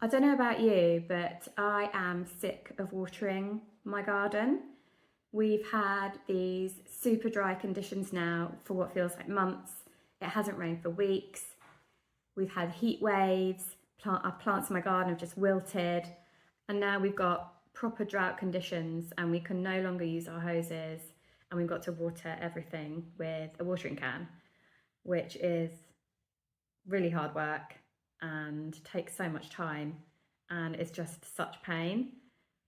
I don't know about you, but I am sick of watering my garden. We've had these super dry conditions now for what feels like months. It hasn't rained for weeks. We've had heat waves. Our plants in my garden have just wilted. And now we've got proper drought conditions and we can no longer use our hoses, and we've got to water everything with a watering can, which is really hard work and takes so much time and is just such pain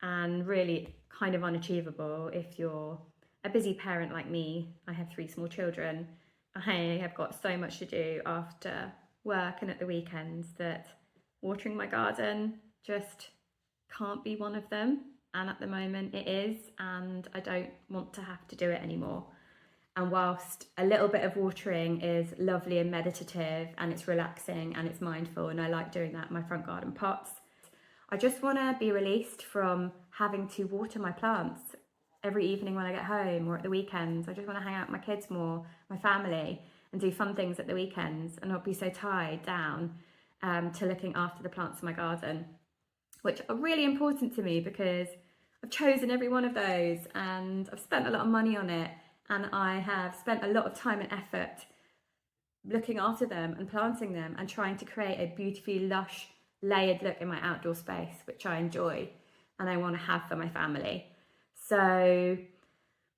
and really kind of unachievable if you're a busy parent like me. I have 3 small children. I have got so much to do after work and at the weekends that watering my garden just can't be one of them. And at the moment it is, and I don't want to have to do it anymore. And whilst a little bit of watering is lovely and meditative and it's relaxing and it's mindful, and I like doing that in my front garden pots, I just want to be released from having to water my plants every evening when I get home or at the weekends. I just want to hang out with my kids more, my family, and do fun things at the weekends and not be so tied down to looking after the plants in my garden, which are really important to me because I've chosen every one of those and I've spent a lot of money on it. And I have spent a lot of time and effort looking after them and planting them and trying to create a beautifully lush, layered look in my outdoor space, which I enjoy and I want to have for my family. So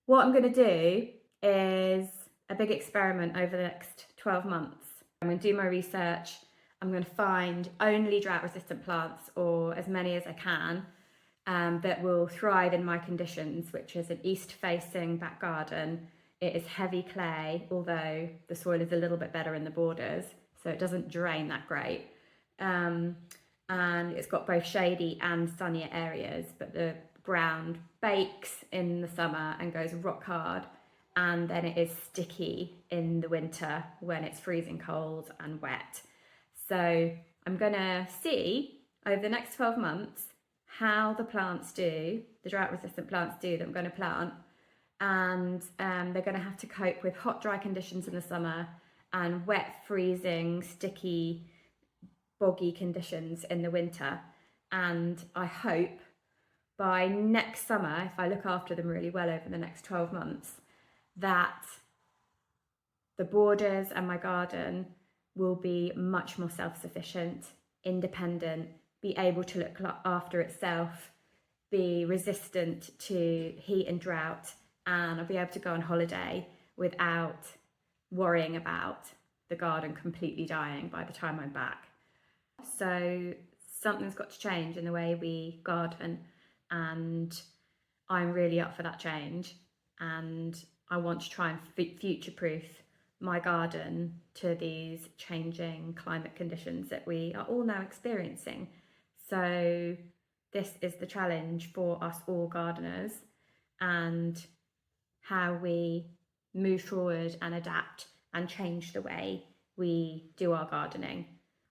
what I'm going to do is a big experiment over the next 12 months. I'm going to do my research. I'm going to find only drought-resistant plants, or as many as I can, that will thrive in my conditions, which is an east-facing back garden. It is heavy clay, although the soil is a little bit better in the borders, so it doesn't drain that great. And it's got both shady and sunnier areas, but the ground bakes in the summer and goes rock hard, and then it is sticky in the winter when it's freezing cold and wet. So I'm gonna see over the next 12 months how the plants do, the drought-resistant plants do that I'm going to plant, and they're going to have to cope with hot, dry conditions in the summer and wet, freezing, sticky, boggy conditions in the winter. And I hope by next summer, if I look after them really well over the next 12 months, that the borders and my garden will be much more self-sufficient, independent, be able to look after itself, be resistant to heat and drought, and I'll be able to go on holiday without worrying about the garden completely dying by the time I'm back. So something's got to change in the way we garden, and I'm really up for that change, and I want to try and future-proof my garden to these changing climate conditions that we are all now experiencing. So this is the challenge for us all gardeners, and how we move forward and adapt and change the way we do our gardening.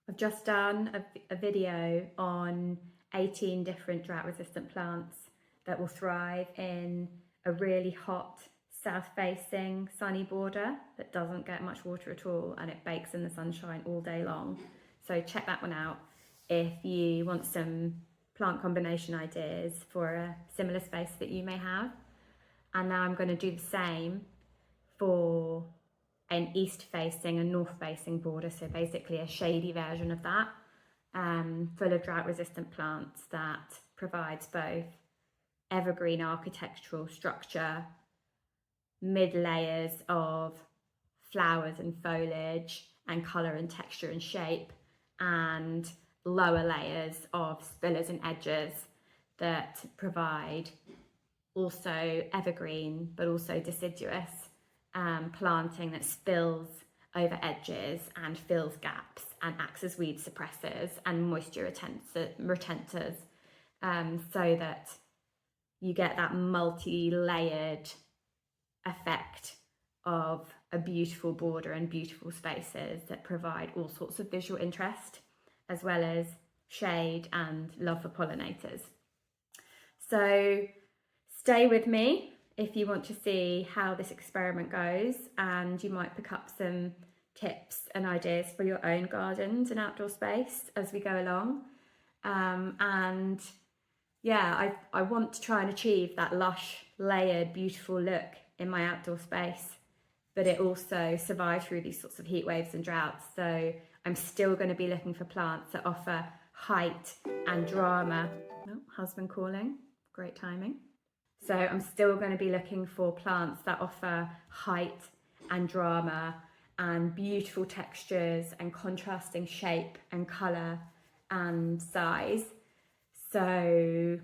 I've just done a video on 18 different drought-resistant plants that will thrive in a really hot, south-facing, sunny border that doesn't get much water at all, and it bakes in the sunshine all day long. So check that one out if you want some plant combination ideas for a similar space that you may have. And now I'm going to do the same for an east-facing and north-facing border, so basically a shady version of that, full of drought-resistant plants that provides both evergreen architectural structure, mid-layers of flowers and foliage and colour and texture and shape, and lower layers of spillers and edges that provide also evergreen but also deciduous planting that spills over edges and fills gaps and acts as weed suppressors and moisture retenters, so that you get that multi-layered effect of a beautiful border and beautiful spaces that provide all sorts of visual interest, as well as shade and love for pollinators. So stay with me if you want to see how this experiment goes, and you might pick up some tips and ideas for your own gardens and outdoor space as we go along. And yeah, I want to try and achieve that lush, layered, beautiful look in my outdoor space, but it also survives through these sorts of heat waves and droughts. So I'm still going to be looking for plants that offer height and drama. Oh, husband calling, great timing. So I'm still going to be looking for plants that offer height and drama and beautiful textures and contrasting shape and colour and size. So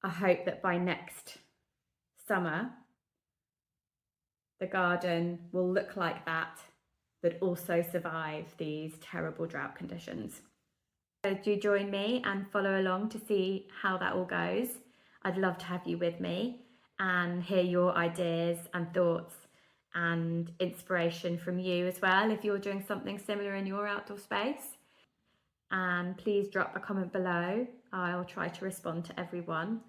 I hope that by next summer, the garden will look like that, but also survive these terrible drought conditions. So do join me and follow along to see how that all goes. I'd love to have you with me and hear your ideas and thoughts and inspiration from you as well if you're doing something similar in your outdoor space. And please drop a comment below. I'll try to respond to everyone.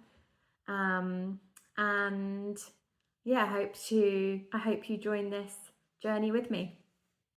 And yeah, I hope you join this journey with me.